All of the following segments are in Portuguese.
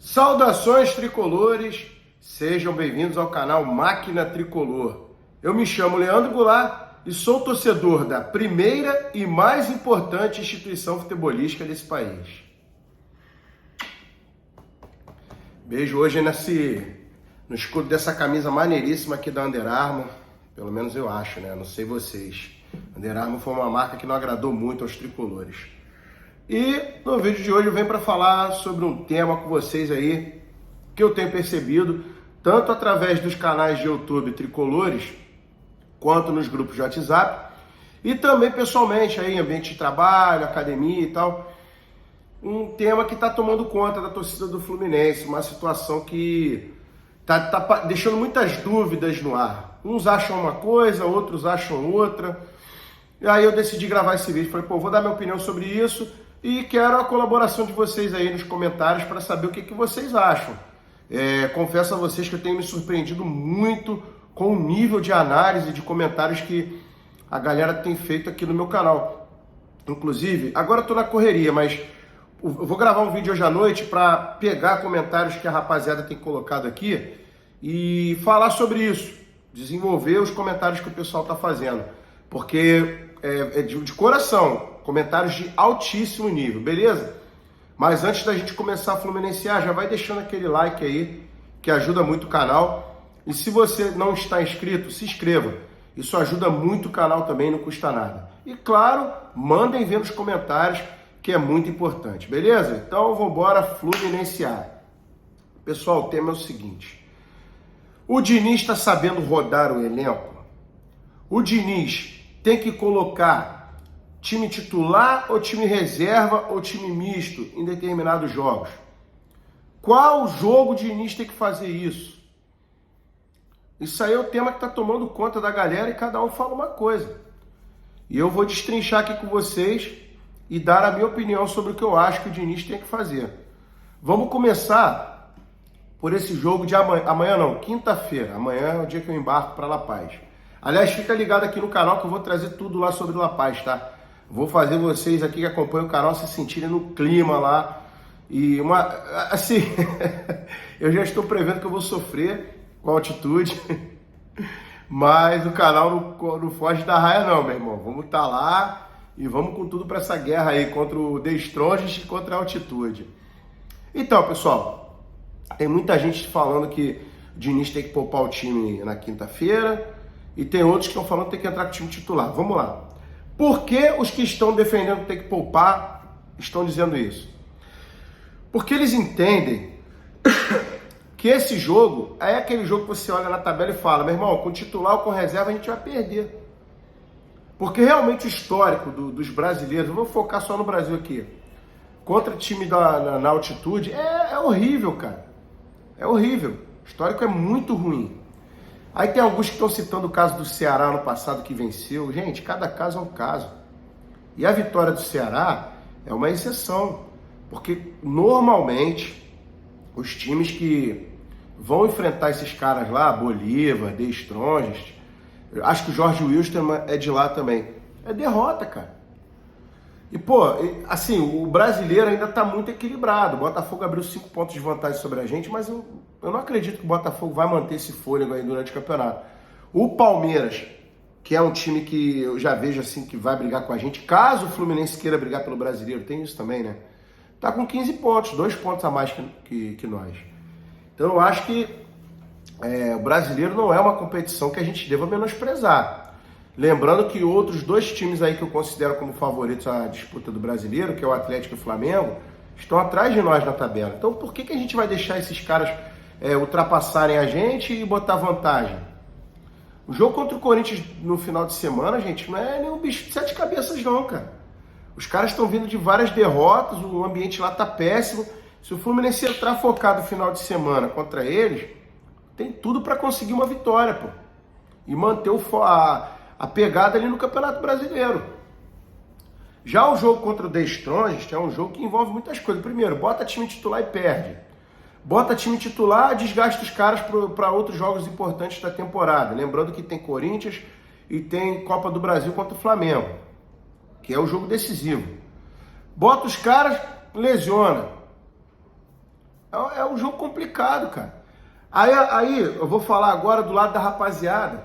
Saudações tricolores, sejam bem-vindos ao canal Máquina Tricolor. Eu me chamo Leandro Goulart e sou torcedor da primeira e mais importante instituição futebolística desse país. Beijo hoje no escudo dessa camisa maneiríssima aqui da Under Armour, pelo menos eu acho, né? Não sei vocês. Under Armour foi uma marca que não agradou muito aos tricolores. E no vídeo de hoje eu venho para falar sobre um tema com vocês aí que eu tenho percebido tanto através dos canais de YouTube tricolores quanto nos grupos de WhatsApp e também pessoalmente aí em ambiente de trabalho, academia e tal. Um tema que está tomando conta da torcida do Fluminense, uma situação que tá deixando muitas dúvidas no ar. Uns acham uma coisa, outros acham outra. E aí eu decidi gravar esse vídeo, falei, vou dar minha opinião sobre isso. E quero a colaboração de vocês aí nos comentários para saber o que vocês acham. Confesso a vocês que eu tenho me surpreendido muito com o nível de análise, de comentários que a galera tem feito aqui no meu canal. Inclusive, agora eu tô na correria, mas eu vou gravar um vídeo hoje à noite para pegar comentários que a rapaziada tem colocado aqui e falar sobre isso. Desenvolver os comentários que o pessoal tá fazendo. Porque é de coração. Comentários de altíssimo nível, beleza? Mas antes da gente começar a flumenciar, já vai deixando aquele like aí, que ajuda muito o canal. E se você não está inscrito, se inscreva. Isso ajuda muito o canal também, não custa nada. E claro, mandem ver nos comentários, que é muito importante, beleza? Então vamos embora flumenciar. Pessoal, o tema é o seguinte. O Diniz está sabendo rodar o elenco? O Diniz tem que colocar time titular ou time reserva ou time misto em determinados jogos? Qual jogo o Diniz tem que fazer isso? Isso aí é o tema que está tomando conta da galera e cada um fala uma coisa. E eu vou destrinchar aqui com vocês e dar a minha opinião sobre o que eu acho que o Diniz tem que fazer. Vamos começar por esse jogo de amanhã não, quinta-feira. Amanhã é o dia que eu embarco para La Paz. Aliás, fica ligado aqui no canal que eu vou trazer tudo lá sobre La Paz, tá? Vou fazer vocês aqui que acompanham o canal se sentirem no clima lá. E assim, eu já estou prevendo que eu vou sofrer com a altitude, mas o canal não foge da raia não, meu irmão. Vamos estar lá e vamos com tudo para essa guerra aí contra o The Strongest e contra a altitude. Então, pessoal, tem muita gente falando que o Diniz tem que poupar o time na quinta-feira e tem outros que estão falando que tem que entrar com o time titular. Vamos lá. Por que os que estão defendendo que tem que poupar estão dizendo isso? Porque eles entendem que esse jogo é aquele jogo que você olha na tabela e fala, meu irmão, com titular ou com reserva a gente vai perder. Porque realmente o histórico dos brasileiros, eu vou focar só no Brasil aqui, contra time na altitude, é horrível, cara. É horrível. O histórico é muito ruim. Aí tem alguns que estão citando o caso do Ceará no passado que venceu. Gente, cada caso é um caso. E a vitória do Ceará é uma exceção. Porque normalmente os times que vão enfrentar esses caras lá, Bolívar, The Strongest, acho que o Jorge Wilstermann é de lá também. É derrota, cara. E assim, o brasileiro ainda tá muito equilibrado. O Botafogo abriu 5 pontos de vantagem sobre a gente, mas eu não acredito que o Botafogo vai manter esse fôlego aí durante o campeonato. O Palmeiras, que é um time que eu já vejo assim que vai brigar com a gente, caso o Fluminense queira brigar pelo brasileiro, tem isso também, né? Tá com 15 pontos, 2 pontos a mais que nós. Então eu acho que o brasileiro não é uma competição que a gente deva menosprezar. Lembrando que outros 2 times aí que eu considero como favoritos à disputa do brasileiro, que é o Atlético e o Flamengo, estão atrás de nós na tabela. Então por que a gente vai deixar esses caras ultrapassarem a gente e botar vantagem? O jogo contra o Corinthians no final de semana, gente, não é nenhum bicho de 7 cabeças não, cara. Os caras estão vindo de várias derrotas, o ambiente lá tá péssimo. Se o Fluminense entrar focado no final de semana contra eles, tem tudo para conseguir uma vitória, pô. E manter a pegada ali no Campeonato Brasileiro. Já o jogo contra o The Strongest é um jogo que envolve muitas coisas. Primeiro, bota time titular e perde. Bota time titular, desgasta os caras para outros jogos importantes da temporada. Lembrando que tem Corinthians e tem Copa do Brasil contra o Flamengo, que é o jogo decisivo. Bota os caras, lesiona. É um jogo complicado, cara. Aí eu vou falar agora do lado da rapaziada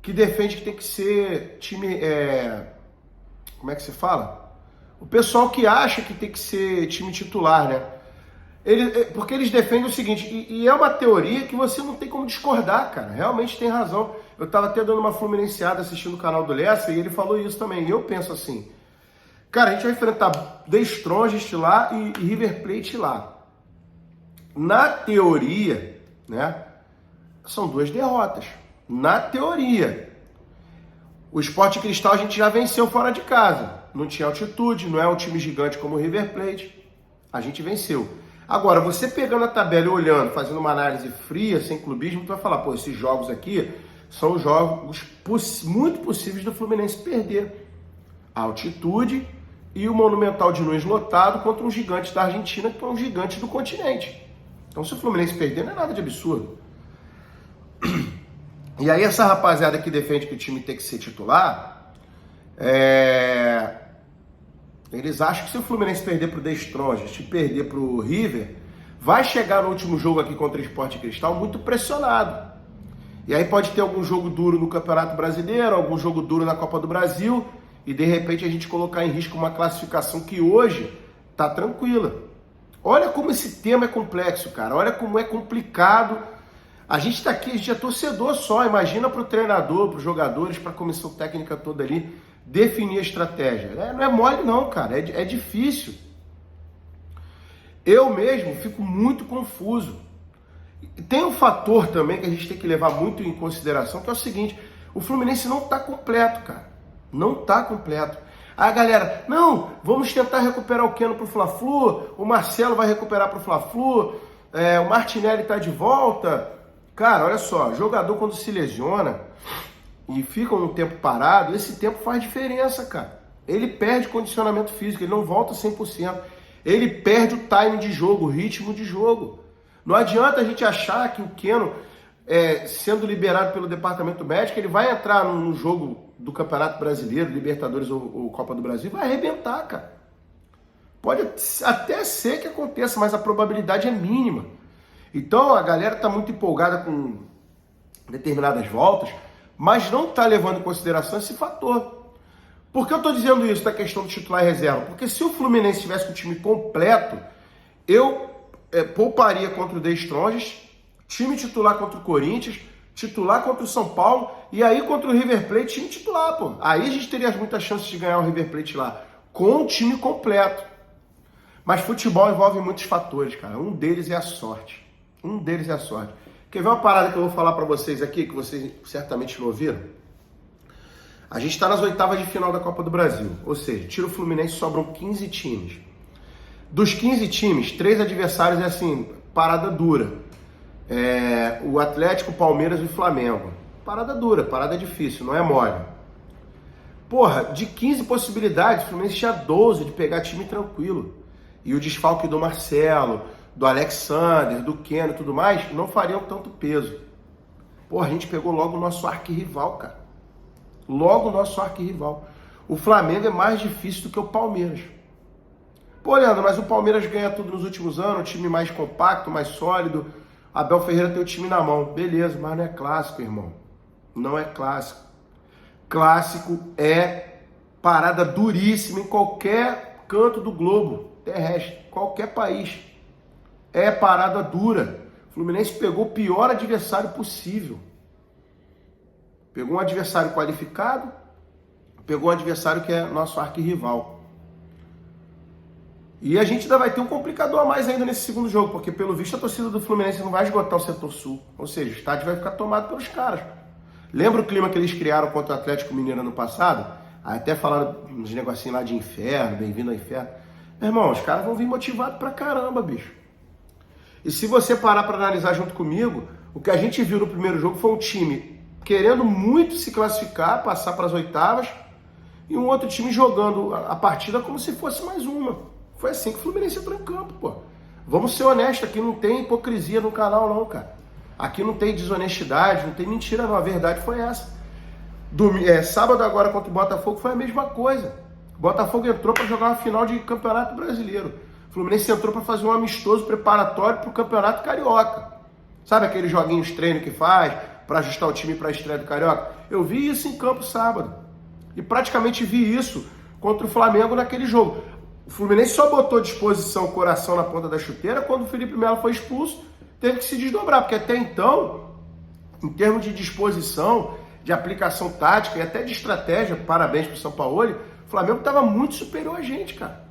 que defende que tem que ser time... como é que se fala? O pessoal que acha que tem que ser time titular, né? Porque eles defendem o seguinte, e é uma teoria que você não tem como discordar, cara. Realmente tem razão. Eu tava até dando uma fluminenseada assistindo o canal do Lessa e ele falou isso também. E eu penso assim, cara, a gente vai enfrentar The Strongest lá e River Plate lá. Na teoria, né, são 2 derrotas. Na teoria. O Sport Cristal a gente já venceu fora de casa. Não tinha altitude, não é um time gigante como o River Plate. A gente venceu. Agora, você pegando a tabela e olhando, fazendo uma análise fria, sem clubismo, tu vai falar, pô, esses jogos aqui são jogos muito possíveis do Fluminense perder. A altitude e o Monumental de Nunes lotado contra um gigante da Argentina, que é um gigante do continente. Então, se o Fluminense perder, não é nada de absurdo. E aí, essa rapaziada que defende que o time tem que ser titular, eles acham que se o Fluminense perder pro The Strongest e perder pro River, vai chegar no último jogo aqui contra o Sport Cristal muito pressionado. E aí pode ter algum jogo duro no Campeonato Brasileiro, algum jogo duro na Copa do Brasil, e de repente a gente colocar em risco uma classificação que hoje tá tranquila. Olha como esse tema é complexo, cara. Olha como é complicado. A gente tá aqui, a gente é torcedor só. Imagina pro treinador, pros jogadores, pra comissão técnica toda ali, definir a estratégia. Não é mole não, cara. É difícil. Eu mesmo fico muito confuso. Tem um fator também que a gente tem que levar muito em consideração, que é o seguinte, o Fluminense não tá completo, cara. Não tá completo. Aí a galera, não, vamos tentar recuperar o Keno pro Fla-Flu, o Marcelo vai recuperar pro Fla-Flu, o Martinelli tá de volta. Cara, olha só, jogador quando se lesiona e fica um tempo parado, esse tempo faz diferença, cara. Ele perde condicionamento físico, ele não volta 100%. Ele perde o time de jogo, o ritmo de jogo. Não adianta a gente achar que o Keno, sendo liberado pelo departamento médico, ele vai entrar no jogo do Campeonato Brasileiro, Libertadores ou Copa do Brasil, vai arrebentar, cara. Pode até ser que aconteça, mas a probabilidade é mínima. Então a galera está muito empolgada com determinadas voltas, mas não está levando em consideração esse fator. Por que eu estou dizendo isso da questão do titular e reserva? Porque se o Fluminense tivesse com o time completo, eu pouparia contra o The Strongest, time titular contra o Corinthians, titular contra o São Paulo, e aí contra o River Plate, time titular, pô. Aí a gente teria muitas chances de ganhar o River Plate lá, com o time completo. Mas futebol envolve muitos fatores, cara. Um deles é a sorte. Quer ver uma parada que eu vou falar pra vocês aqui, que vocês certamente não ouviram? A gente tá nas oitavas de final da Copa do Brasil, ou seja, tira o Fluminense, sobram 15 times. Dos 15 times, 3 adversários é assim, parada dura. O Atlético, o Palmeiras e o Flamengo. Parada dura, parada difícil, não é mole. Porra, de 15 possibilidades, o Fluminense tinha 12 de pegar time tranquilo. E o desfalque do Marcelo, do Alexander, do Keno e tudo mais, não fariam tanto peso. Porra, a gente pegou logo o nosso arquirrival, cara. Logo o nosso arquirrival. O Flamengo é mais difícil do que o Palmeiras. Pô, Leandro, mas o Palmeiras ganha tudo nos últimos anos, um time mais compacto, mais sólido. Abel Ferreira tem o time na mão. Beleza, mas não é clássico, irmão. Não é clássico. Clássico é parada duríssima em qualquer canto do globo terrestre, qualquer país. É parada dura. O Fluminense pegou o pior adversário possível. Pegou um adversário qualificado, pegou um adversário que é nosso arquirrival. E a gente ainda vai ter um complicador a mais ainda nesse segundo jogo, porque pelo visto a torcida do Fluminense não vai esgotar o setor sul. Ou seja, o estádio vai ficar tomado pelos caras. Lembra o clima que eles criaram contra o Atlético Mineiro ano passado? Aí até falaram uns negocinhos lá de inferno, bem-vindo ao inferno. Meu irmão, os caras vão vir motivados pra caramba, bicho. E se você parar pra analisar junto comigo, o que a gente viu no primeiro jogo foi um time querendo muito se classificar, passar para as oitavas, e um outro time jogando a partida como se fosse mais uma. Foi assim que o Fluminense entrou em campo, pô. Vamos ser honestos, aqui não tem hipocrisia no canal não, cara. Aqui não tem desonestidade, não tem mentira não, a verdade foi essa. Sábado agora contra o Botafogo foi a mesma coisa. O Botafogo entrou para jogar uma final de Campeonato Brasileiro. O Fluminense entrou para fazer um amistoso preparatório para o Campeonato Carioca. Sabe aqueles joguinhos treino que faz para ajustar o time para a estreia do Carioca? Eu vi isso em campo sábado. E praticamente vi isso contra o Flamengo naquele jogo. O Fluminense só botou disposição, o coração na ponta da chuteira quando o Felipe Melo foi expulso, teve que se desdobrar, porque até então, em termos de disposição, de aplicação tática e até de estratégia, parabéns para o Sampaoli, o Flamengo estava muito superior a gente, cara.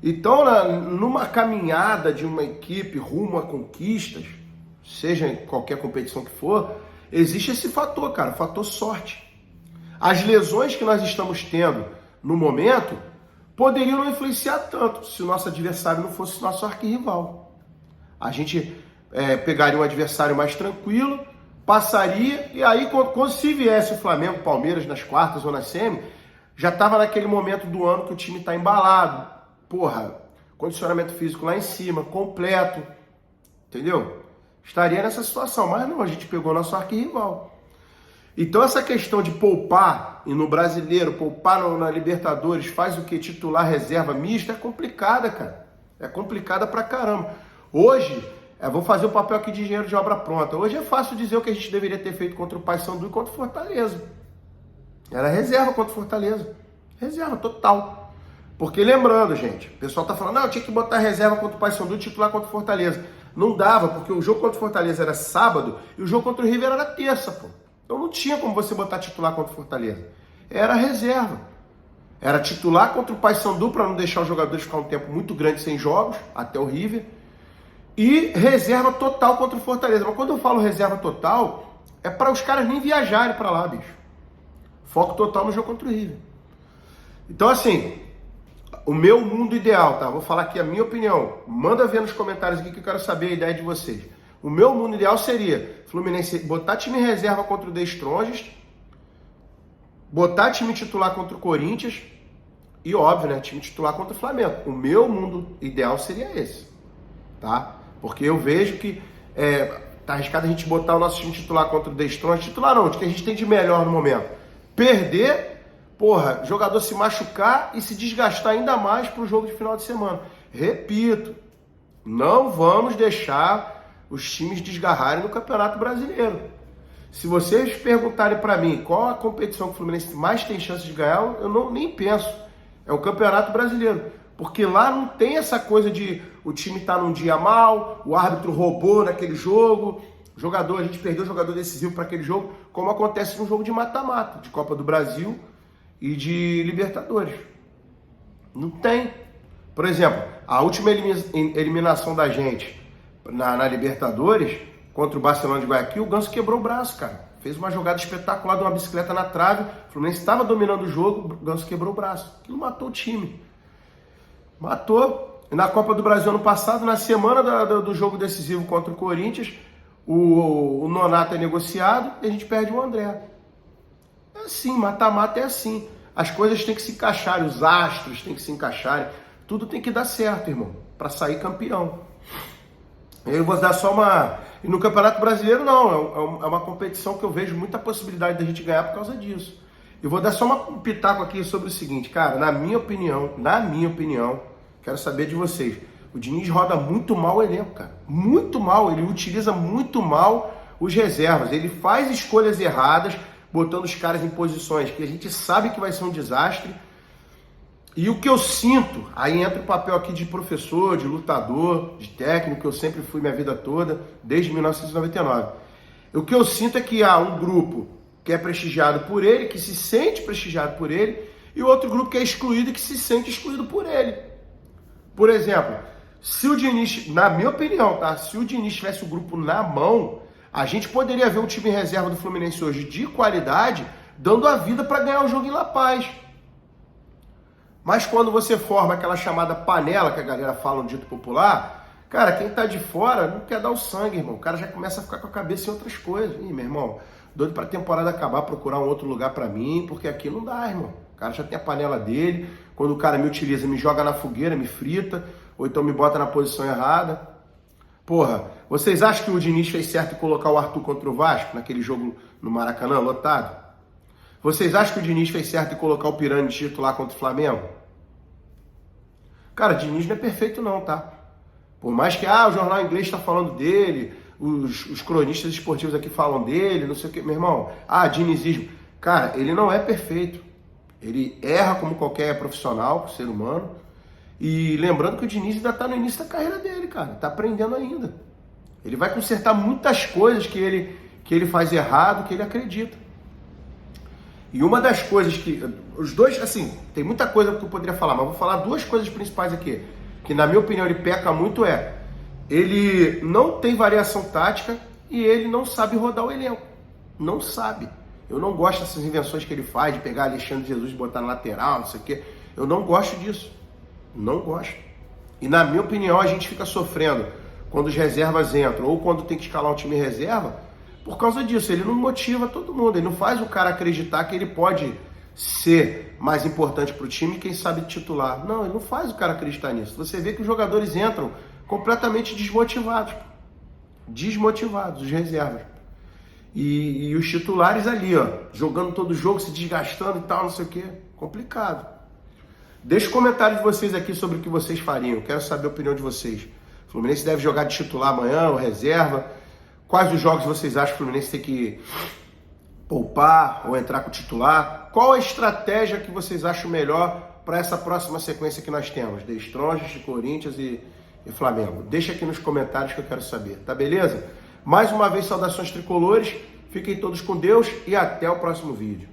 Então, numa caminhada de uma equipe rumo a conquistas, seja em qualquer competição que for, existe esse fator, cara, o fator sorte. As lesões que nós estamos tendo no momento poderiam não influenciar tanto se o nosso adversário não fosse nosso arquirrival. A gente pegaria um adversário mais tranquilo, passaria, e aí quando se viesse o Flamengo, Palmeiras nas quartas ou na semi, já estava naquele momento do ano que o time está embalado, porra, condicionamento físico lá em cima, completo, entendeu? Estaria nessa situação, mas não, a gente pegou nosso arquirrival. Então essa questão de poupar, e no Brasileiro, poupar na Libertadores, faz o que? Titular, reserva, mista, é complicada, cara. É complicada pra caramba. Hoje, vou fazer o papel aqui de engenheiro de obra pronta. Hoje é fácil dizer o que a gente deveria ter feito contra o Paysandu e contra o Fortaleza. Era reserva contra o Fortaleza. Reserva total. Porque lembrando, gente, o pessoal tá falando, não, eu tinha que botar reserva contra o Paysandu e titular contra o Fortaleza. Não dava, porque o jogo contra o Fortaleza era sábado e o jogo contra o River era terça, pô. Então não tinha como você botar titular contra o Fortaleza. Era reserva. Era titular contra o Paysandu para não deixar os jogadores ficar um tempo muito grande sem jogos, até o River. E reserva total contra o Fortaleza. Mas quando eu falo reserva total, é para os caras nem viajarem para lá, bicho. Foco total no jogo contra o River. Então assim, o meu mundo ideal, tá? Vou falar aqui a minha opinião. Manda ver nos comentários aqui que eu quero saber a ideia de vocês. O meu mundo ideal seria Fluminense botar time em reserva contra o The Strongest, botar time titular contra o Corinthians e, óbvio, né, time titular contra o Flamengo. O meu mundo ideal seria esse, tá? Porque eu vejo que tá arriscado a gente botar o nosso time titular contra o The Strongest. Titular não, o que a gente tem de melhor no momento. Perder, porra, jogador se machucar e se desgastar ainda mais pro jogo de final de semana. Repito, não vamos deixar os times desgarrarem no Campeonato Brasileiro. Se vocês perguntarem para mim qual a competição que o Fluminense mais tem chance de ganhar, eu nem penso. É o Campeonato Brasileiro. Porque lá não tem essa coisa de o time tá num dia mal, o árbitro roubou naquele jogo, a gente perdeu o jogador decisivo para aquele jogo, como acontece no jogo de mata-mata, de Copa do Brasil e de Libertadores. Não tem. Por exemplo, a última eliminação da gente na Libertadores, contra o Barcelona de Guayaquil, o Ganso quebrou o braço, cara. Fez uma jogada espetacular de uma bicicleta na trave, o Fluminense estava dominando o jogo, o Ganso quebrou o braço. Aquilo matou o time. Matou. E na Copa do Brasil ano passado, na semana do jogo decisivo contra o Corinthians, o Nonato é negociado e a gente perde o André. É assim, mata-mata é assim. As coisas têm que se encaixarem, os astros têm que se encaixarem. Tudo tem que dar certo, irmão, para sair campeão. Eu vou dar só uma... E no Campeonato Brasileiro não, é uma competição que eu vejo muita possibilidade da gente ganhar por causa disso. Eu vou dar só um pitaco aqui sobre o seguinte, cara, na minha opinião, quero saber de vocês, o Diniz roda muito mal o elenco, cara, muito mal, ele utiliza muito mal os reservas, ele faz escolhas erradas, botando os caras em posições que a gente sabe que vai ser um desastre. E o que eu sinto, aí entra o papel aqui de professor, de lutador, de técnico, que eu sempre fui minha vida toda, desde 1999. O que eu sinto é que há um grupo que é prestigiado por ele, que se sente prestigiado por ele, e outro grupo que é excluído e que se sente excluído por ele. Por exemplo, se o Diniz, na minha opinião, tá? Se o Diniz tivesse o grupo na mão, a gente poderia ver um time em reserva do Fluminense hoje de qualidade, dando a vida para ganhar o jogo em La Paz. Mas quando você forma aquela chamada panela que a galera fala no dito popular, cara, quem tá de fora não quer dar o sangue, irmão. O cara já começa a ficar com a cabeça em outras coisas. Ih, meu irmão, doido pra temporada acabar, procurar um outro lugar pra mim, porque aqui não dá, irmão. O cara já tem a panela dele, quando o cara me utiliza, me joga na fogueira, me frita, ou então me bota na posição errada. Porra, vocês acham que o Diniz fez certo em colocar o Arthur contra o Vasco, naquele jogo no Maracanã, lotado? Vocês acham que o Diniz fez certo em colocar o Pirani de titular contra o Flamengo? Cara, Diniz não é perfeito não, tá? Por mais que o jornal inglês está falando dele, os cronistas esportivos aqui falam dele, não sei o que, meu irmão, dinizismo. Cara, ele não é perfeito. Ele erra como qualquer profissional, ser humano. E lembrando que o Diniz ainda está no início da carreira dele, cara. Está aprendendo ainda. Ele vai consertar muitas coisas que ele faz errado, que ele acredita. E uma das coisas que... Os dois, assim, tem muita coisa que eu poderia falar, mas vou falar duas coisas principais aqui. Que na minha opinião ele peca muito ele não tem variação tática e ele não sabe rodar o elenco. Não sabe. Eu não gosto dessas invenções que ele faz, de pegar Alexandre Jesus e botar na lateral, não sei o quê. Eu não gosto disso. Não gosto. E na minha opinião a gente fica sofrendo quando os reservas entram ou quando tem que escalar um time reserva por causa disso. Ele não motiva todo mundo, ele não faz o cara acreditar que ele pode ser mais importante para o time que quem sabe titular. Não, ele não faz o cara acreditar nisso. Você vê que os jogadores entram completamente desmotivados. Desmotivados, os reservas. E os titulares ali, jogando todo o jogo, se desgastando e tal, não sei o que. Complicado. Deixa os comentários de vocês aqui sobre o que vocês fariam. Eu quero saber a opinião de vocês. O Fluminense deve jogar de titular amanhã ou reserva? Quais os jogos vocês acham que o Fluminense tem que poupar ou entrar com o titular? Qual a estratégia que vocês acham melhor para essa próxima sequência que nós temos? The Strongest, Corinthians e Flamengo. Deixa aqui nos comentários que eu quero saber, tá beleza? Mais uma vez, saudações tricolores, fiquem todos com Deus e até o próximo vídeo.